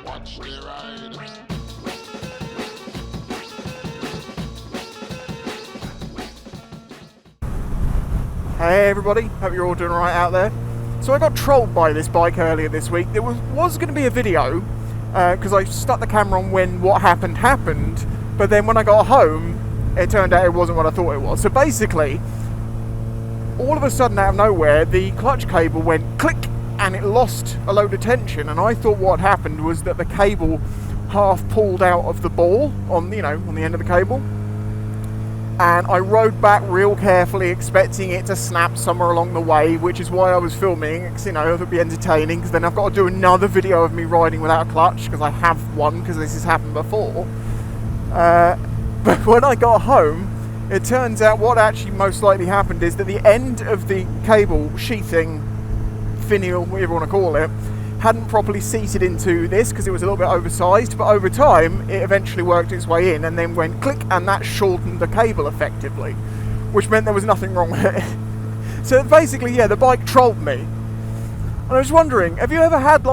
Watch the ride. Hey everybody, hope you're all doing alright out there. So I got trolled by this bike earlier this week. There was going to be a video, because I stuck the camera on when what happened, but then when I got home, it turned out it wasn't what I thought it was. So basically, all of a sudden out of nowhere, the clutch cable went click, and it lost a load of tension, and I thought what happened was that the cable half pulled out of the ball on the end of the cable. And I rode back real carefully, expecting it to snap somewhere along the way, which is why I was filming, because it'll be entertaining, because then I've got to do another video of me riding without a clutch, because I have one, because this has happened before. But when I got home, it turns out what actually most likely happened is that the end of the cable sheathing, finial, whatever you want to call it, hadn't properly seated into this because it was a little bit oversized, but over time it eventually worked its way in and then went click, and that shortened the cable effectively, which meant there was nothing wrong with it. So basically, yeah, the bike trolled me. And I was wondering, have you ever had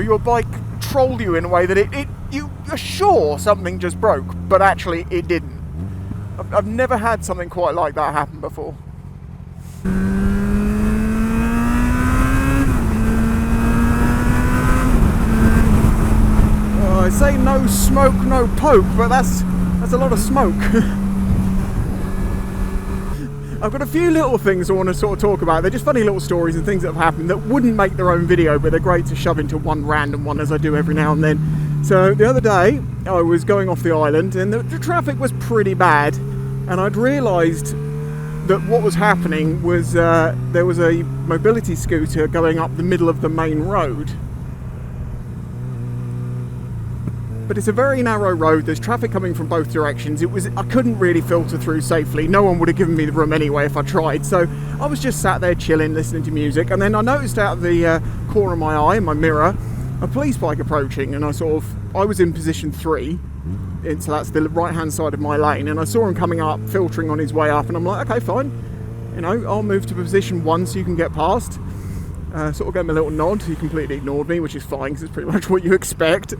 your bike troll you in a way that you're sure something just broke, but actually it didn't? I've never had something quite like that happen before. I say no smoke, no poke, but that's a lot of smoke. I've got a few little things I want to sort of talk about. They're just funny little stories and things that have happened that wouldn't make their own video, but they're great to shove into one random one, as I do every now and then. So the other day, I was going off the island, and the traffic was pretty bad, and I'd realised that what was happening was there was a mobility scooter going up the middle of the main road. But it's a very narrow road, there's traffic coming from both directions. I couldn't really filter through safely. No one would have given me the room anyway if I tried. So I was just sat there chilling, listening to music, and then I noticed out of the corner of my eye, my mirror, a police bike approaching, and I was in position 3, so that's the right hand side of my lane, and I saw him coming up, filtering on his way up, and I'm like, okay, fine, I'll move to position 1 so you can get past. Sort of gave him a little nod. He completely ignored me, which is fine because it's pretty much what you expect.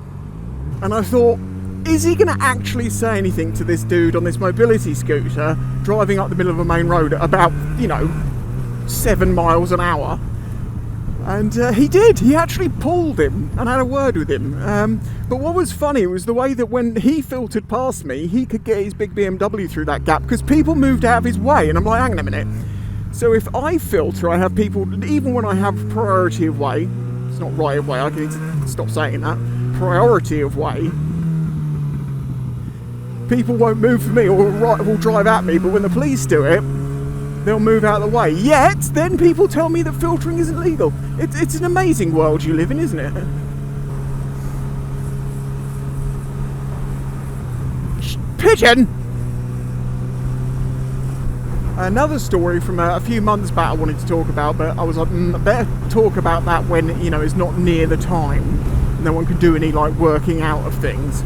And I thought, is he going to actually say anything to this dude on this mobility scooter driving up the middle of a main road at about, 7 miles an hour? And he did. He actually pulled him and had a word with him. But what was funny was the way that when he filtered past me, he could get his big BMW through that gap because people moved out of his way. And I'm like, hang on a minute. So if I filter, I have people, even when I have priority of way, it's not right of way, I need to stop saying that, priority of way, people won't move for me or will drive at me, but when the police do it, they'll move out of the way. Yet, then people tell me that filtering isn't legal. It's an amazing world you live in, isn't it? Pigeon! Another story from a few months back I wanted to talk about, but I was like, better talk about that when, it's not near the time. No one could do any working out of things.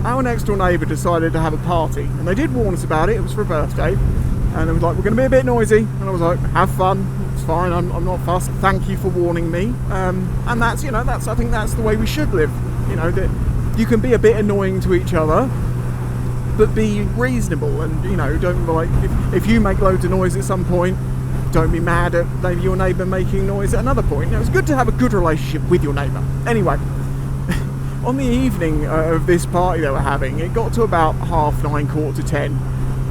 Our next door neighbour decided to have a party, and they did warn us about it. It was for a birthday, and it was like, we're going to be a bit noisy, and I was like, have fun, it's fine, I'm not fussed, thank you for warning me. And that's I think that's the way we should live, that you can be a bit annoying to each other, but be reasonable, and don't if you make loads of noise at some point, don't be mad at maybe your neighbour making noise at another point. It's good to have a good relationship with your neighbour. Anyway, on the evening of this party they were having, it got to about 9:30, 9:45,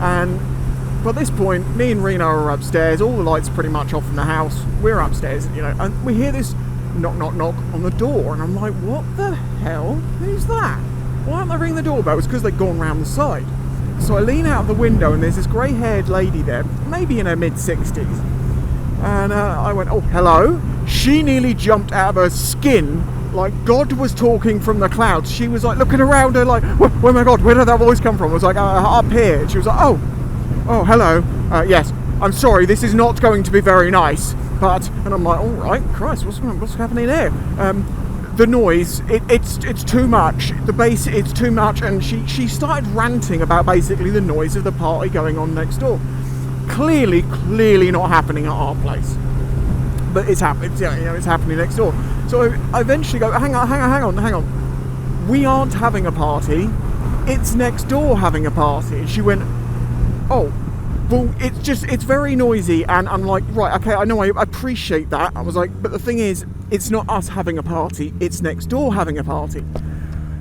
and by this point, me and Reno are upstairs. All the lights are pretty much off in the house. We're upstairs, and we hear this knock, knock, knock on the door, and I'm like, what the hell? Who's that? Why aren't they ringing the doorbell? It's because they'd gone round the side. So I lean out of the window, and there's this grey-haired lady there, maybe in her mid-60s, and I went, oh, hello. She nearly jumped out of her skin like God was talking from the clouds. She was looking around her like, oh my God, where did that voice come from? I was like, up here. She was like, oh, hello. Yes, I'm sorry, this is not going to be very nice. But, and I'm like, all right, Christ, what's happening here? The noise, it's too much. The bass, it's too much. And she started ranting about basically the noise of the party going on next door. Clearly not happening at our place. But it's happening, it's happening next door. So I eventually go, hang on. we aren't having a party, it's next door having a party. And she went, oh, well, it's very noisy. And I'm like, right, okay, I know, I appreciate that. I was like, but the thing is, it's not us having a party, it's next door having a party.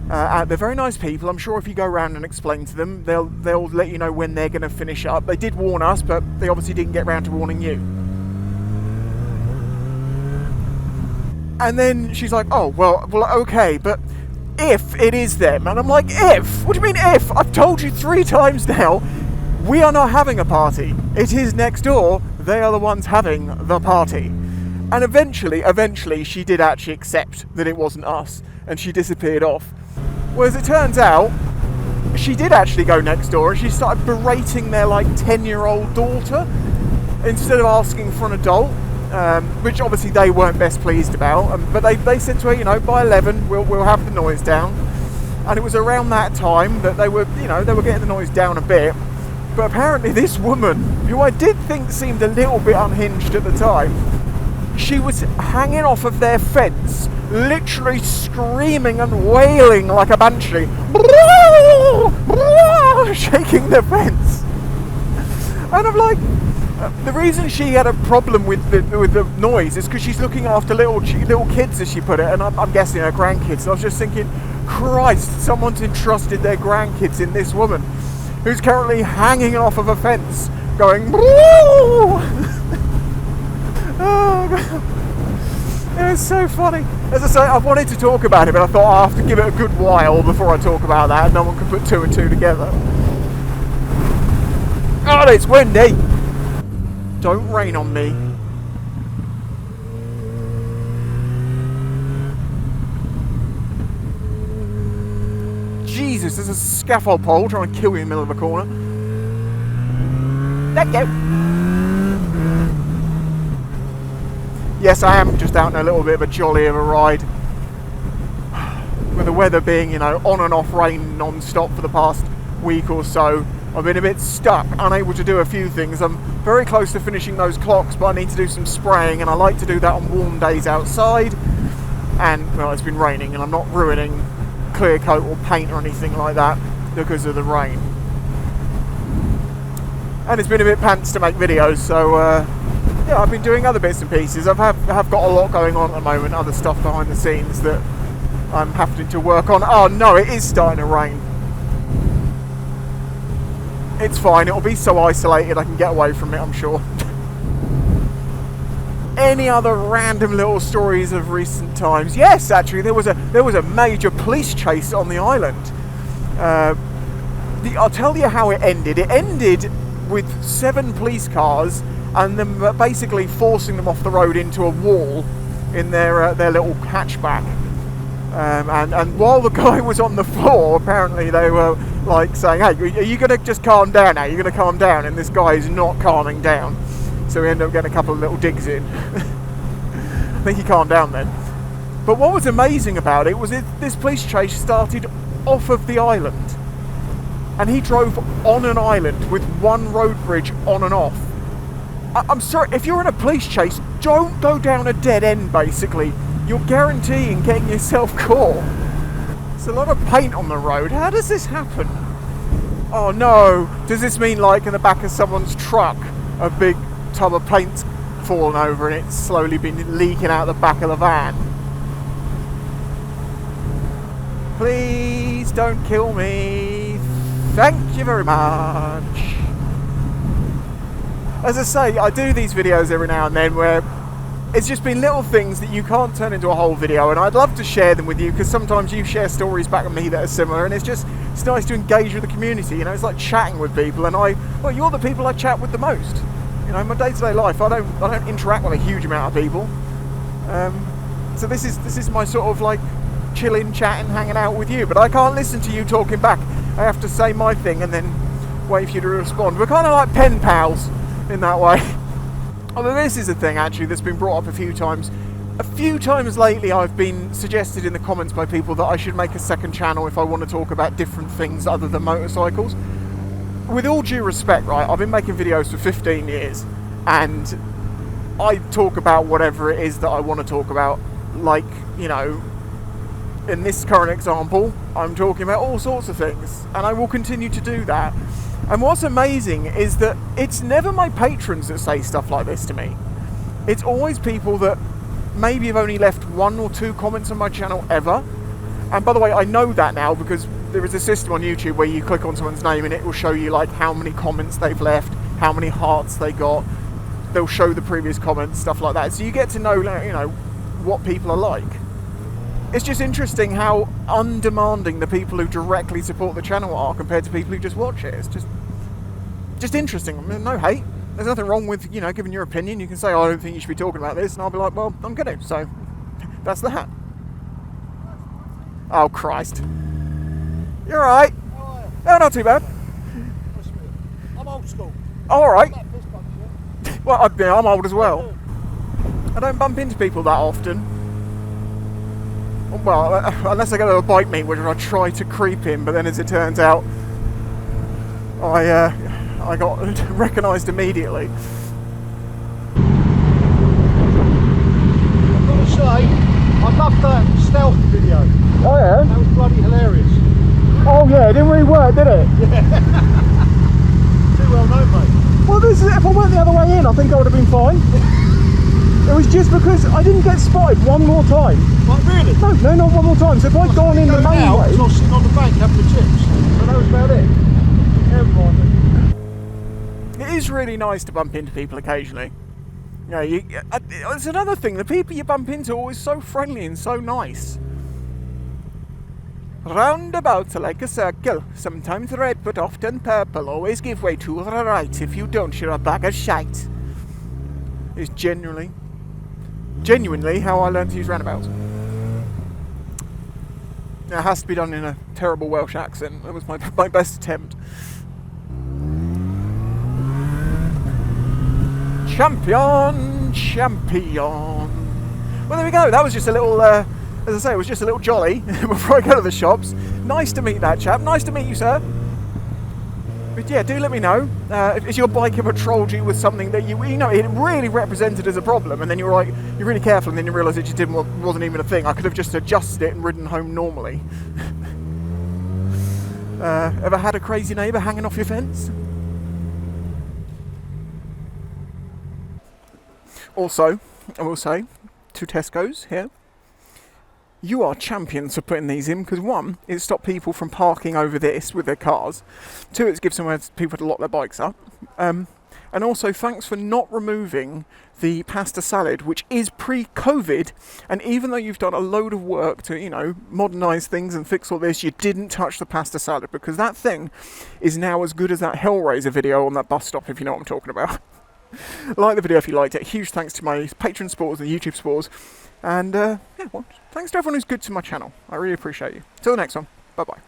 They're very nice people. I'm sure if you go around and explain to them, they'll let you know when they're going to finish up. They did warn us, but they obviously didn't get around to warning you. And then she's like, oh, well, okay, but if it is them. And I'm like, if? What do you mean if? I've told you 3 times now, we are not having a party. It is next door. They are the ones having the party. And eventually, she did actually accept that it wasn't us, and she disappeared off. Well, as it turns out, she did actually go next door, and she started berating their, 10-year-old daughter, instead of asking for an adult. Which obviously they weren't best pleased about, but they said to her, by 11 we'll have the noise down. And it was around that time that they were getting the noise down a bit. But apparently this woman, who I did think seemed a little bit unhinged at the time, she was hanging off of their fence, literally screaming and wailing like a banshee, shaking the fence. And I'm like, the reason she had a problem with the noise is because she's looking after little kids, as she put it, and I'm guessing her grandkids. And I was just thinking, Christ, someone's entrusted their grandkids in this woman, who's currently hanging off of a fence, going, oh, God. It was so funny. As I say, I wanted to talk about it, but I thought I have to give it a good while before I talk about that, and no one can put 2 and 2 together. God, it's windy. Don't rain on me. Jesus, there's a scaffold pole trying to kill you in the middle of a corner. Let go. Yes, I am just out in a little bit of a jolly of a ride. With the weather being, on and off rain non-stop for the past week or so, I've been a bit stuck, unable to do a few things. I'm very close to finishing those clocks, but I need to do some spraying, and I like to do that on warm days outside. And, well, it's been raining, and I'm not ruining clear coat or paint or anything like that because of the rain. And it's been a bit pants to make videos, so, yeah, I've been doing other bits and pieces. I have got a lot going on at the moment, other stuff behind the scenes that I'm having to work on. Oh, no, it is starting to rain. It's fine, it'll be so isolated I can get away from it, I'm sure. Any other random little stories of recent times? Yes, actually, there was a major police chase on the island. I'll tell you how it ended. It ended with 7 police cars and them basically forcing them off the road into a wall in their little hatchback. And while the guy was on the floor, apparently they were saying, hey, are you going to just calm down now? You're going to calm down? And this guy is not calming down. So we ended up getting a couple of little digs in. I think he calmed down then. But what was amazing about it was this police chase started off of the island. And he drove on an island with one road bridge on and off. I'm sorry, if you're in a police chase, don't go down a dead end, basically. You're guaranteeing getting yourself caught. There's a lot of paint on the road. How does this happen? Oh no. Does this mean in the back of someone's truck, a big tub of paint's fallen over and it's slowly been leaking out the back of the van? Please don't kill me. Thank you very much. As I say, I do these videos every now and then where it's just been little things that you can't turn into a whole video, and I'd love to share them with you because sometimes you share stories back with me that are similar, and it's nice to engage with the community. It's like chatting with people, and you're the people I chat with the most. In my day-to-day life, I don't interact with a huge amount of people. So this is my sort of chilling, chatting, hanging out with you. But I can't listen to you talking back. I have to say my thing and then wait for you to respond. We're kind of like pen pals in that way. Although this is a thing actually that's been brought up a few times. A few times lately I've been suggested in the comments by people that I should make a second channel if I want to talk about different things other than motorcycles. With all due respect, right, I've been making videos for 15 years and I talk about whatever it is that I want to talk about. in this current example, I'm talking about all sorts of things, and I will continue to do that. And what's amazing is that it's never my patrons that say stuff like this to me. It's always people that maybe have only left 1 or 2 comments on my channel ever. And by the way, I know that now because there is a system on YouTube where you click on someone's name and it will show you like how many comments they've left, how many hearts they got. They'll show the previous comments, stuff like that. So you get to know, you know, what people are like. It's just interesting how undemanding the people who directly support the channel are compared to people who just watch it. It's just interesting. I mean, no hate. There's nothing wrong with, you know, giving your opinion. You can say, oh, I don't think you should be talking about this, and I'll be like, well, I'm gonna. So that's that. Oh Christ! You're all right. How are you? No, not too bad. I'm old school. All right. Like fist bumps, yeah? Well, I'm old as well. I don't bump into people that often. Well, unless I go to a bike meet, which I try to creep in, but then as it turns out, I got recognised immediately. I've got to say, I loved that stealth video. Oh yeah? That was bloody hilarious. Oh yeah, it didn't really work, did it? Too well known, mate. Well, if I went the other way in, I think I would have been fine. It was just because I didn't get spotted one more time. What, really? No, not one more time. So if I'd gone in the main now, way... I was sitting on the bank having the chips. So that was about it. Never mind. It is really nice to bump into people occasionally. You know, it's another thing. The people you bump into are always so friendly and so nice. Roundabout like a circle, sometimes red but often purple. Always give way to the right. If you don't, you're a bag of shite. It's genuinely how I learned to use roundabouts. It has to be done in a terrible Welsh accent. That was my best attempt. Champion. Well, there we go. That was just a little, as I say, it was just a little jolly before I go to the shops. Nice to meet that chap. Nice to meet you, sir. But yeah, do let me know. If your bike ever trolled you with something that you know, it really represented as a problem, and then you're really careful, and then you realise it just wasn't even a thing. I could have just adjusted it and ridden home normally. Ever had a crazy neighbour hanging off your fence? Also, I will say, to Tesco's here, you are champions for putting these in, because 1, it stopped people from parking over this with their cars. 2, it's gives somewhere for people to lock their bikes up. And also, thanks for not removing the pasta salad, which is pre-COVID, and even though you've done a load of work to, you know, modernise things and fix all this, you didn't touch the pasta salad, because that thing is now as good as that Hellraiser video on that bus stop, if you know what I'm talking about. Like the video if you liked it. Huge thanks to my Patreon supporters and YouTube supporters. And yeah, well, thanks to everyone who's good to my channel. I really appreciate you. Till the next one. Bye bye.